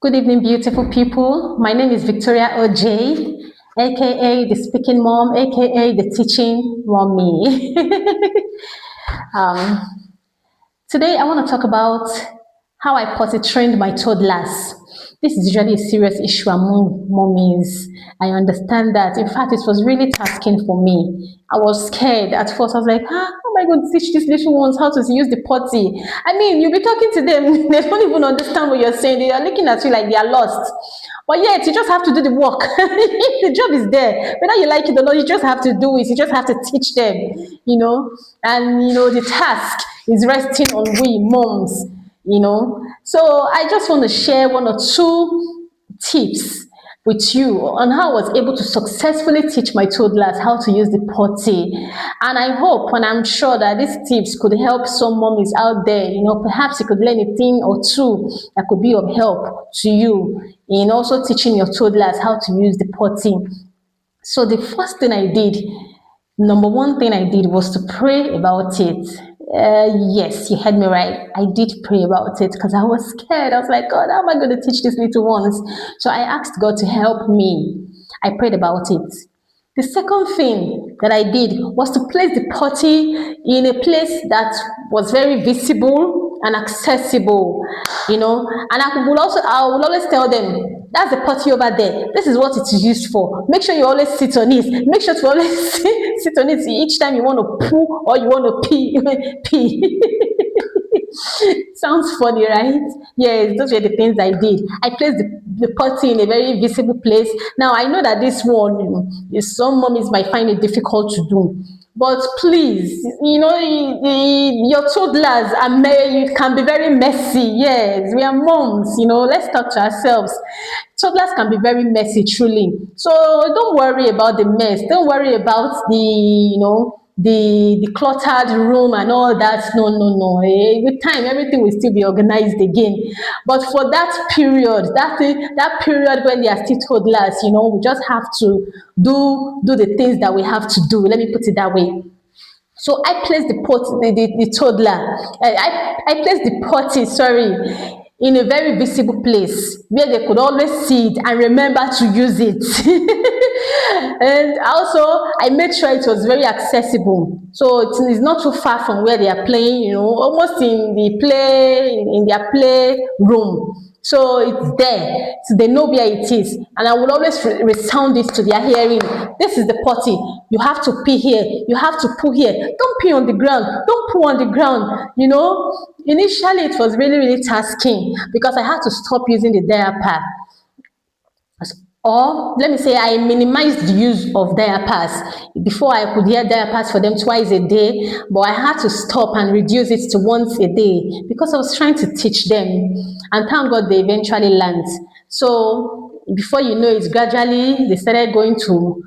Good evening, beautiful people. My name is Victoria OJ, aka the speaking mom, aka the teaching mommy. um, Today, I want to talk about how I potty trained my toddlers. This is usually a serious issue among mommies. I understand that. In fact, it was really tasking for me. I was scared at first. I was like, how am I going to teach these little ones how to use the potty? I mean, you'll be talking to them, they don't even understand what you're saying. They are looking at you like they are lost. But yet, you just have to do the work. The job is there. Whether you like it or not, you just have to do it. You just have to teach them, the task is resting on we moms. So I just want to share one or two tips with you on how I was able to successfully teach my toddlers how to use the potty. And I hope and I'm sure that these tips could help some mommies out there. Perhaps you could learn a thing or two that could be of help to you in also teaching your toddlers how to use the potty. So the first thing I did, number one thing I did was to pray about it. Yes, you heard me right. I did pray about it because I was scared. I was like, God, how am I going to teach these little ones? So I asked God to help me. I prayed about it. The second thing that I did was to place the potty in a place that was very visible and accessible. And I will always tell them, that's the potty over there. This is what it is used for. Make sure you always sit on it. Make sure to always sit on it each time you want to poo or you want to pee. pee. Sounds funny, right? Yes, those were the things I did. I placed the potty in a very visible place. Now, I know that this one, some mommies might find it difficult to do. But please, your toddlers it can be very messy. Yes, we are moms, let's talk to ourselves. Toddlers can be very messy, truly. So don't worry about the mess. Don't worry about the cluttered room and all that. No, no, no. With time, everything will still be organized again. But for that period, that period when they are still toddlers, we just have to do the things that we have to do. Let me put it that way. So I placed the toddler. I placed the potty, sorry, in a very visible place where they could always see it and remember to use it. And also, I made sure it was very accessible. So it's not too far from where they are playing, almost in in their play room. So it's there. So they know where it is. And I will always resound it to their hearing. This is the potty. You have to pee here. You have to poo here. Don't pee on the ground. Don't poo on the ground. Initially it was really, really tasking because I had to stop using the diaper. Or let me say I minimized the use of diapers. Before I could hear diapers for them twice a day, but I had to stop and reduce it to once a day because I was trying to teach them. And thank God they eventually learned. So before you know it, gradually they started going to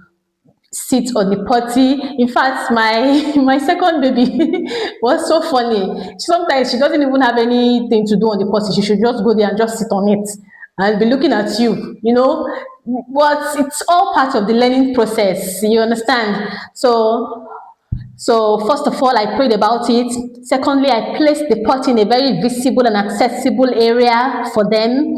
sit on the potty. In fact, my second baby was so funny. Sometimes she doesn't even have anything to do on the potty. She should just go there and just sit on it and be looking at you. But it's all part of the learning process. You understand? So first of all, I prayed about it. Secondly, I placed the potty in a very visible and accessible area for them.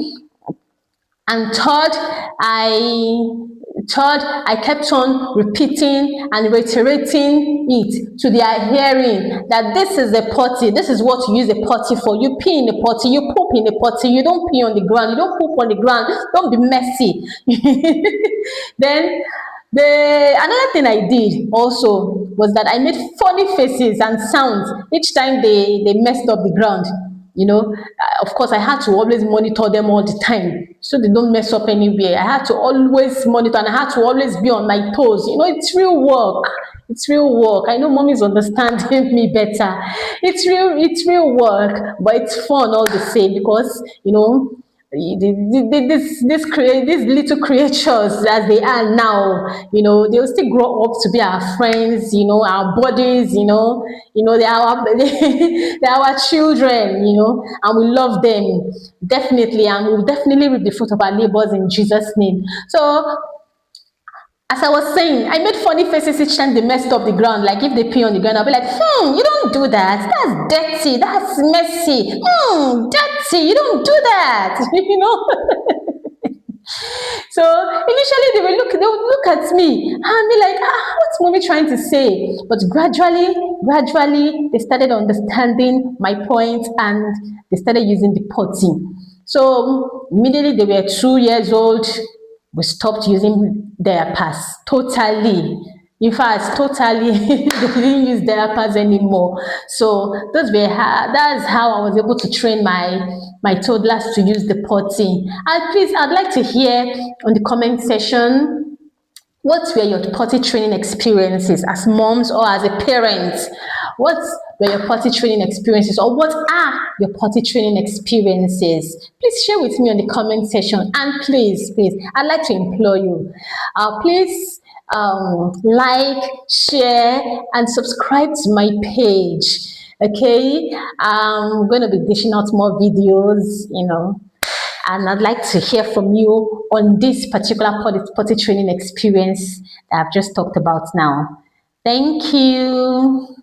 And third, I kept on repeating and reiterating it to their hearing that this is a potty. This is what you use a potty for. You pee in the potty. You poop in the potty. You don't pee on the ground. You don't poop on the ground. Don't be messy. Then another thing I did also was that I made funny faces and sounds each time they messed up the ground. Of course, I had to always monitor them all the time so they don't mess up anywhere. I had to always monitor and I had to always be on my toes. It's real work. It's real work. I know mommy's understanding me better. It's real work, but it's fun all the same because these little creatures as they are now, they'll still grow up to be our friends, our buddies, they are they are our children, and we love them definitely, and we'll definitely reap the fruit of our labors in Jesus' name. So As I was saying, I made funny faces each time they messed up the ground. Like if they pee on the ground, I'll be like, you don't do that. That's dirty. That's messy. Dirty. You don't do that. So initially they would look at me and be like, what's mommy trying to say? But gradually, they started understanding my point and they started using the potty. So immediately they were 2 years old, we stopped using diapers totally. In fact, totally, they didn't use diapers anymore. So that's how I was able to train my toddlers to use the potty. And please, I'd like to hear on the comment section, what were your potty training experiences as moms or as a parent? What were your potty training experiences, or what are your potty training experiences? Please share with me on the comment section. And please, I'd like to implore you, please like, share, and subscribe to my page. Okay, I'm going to be dishing out more videos, and I'd like to hear from you on this particular potty training experience that I've just talked about now. Thank you.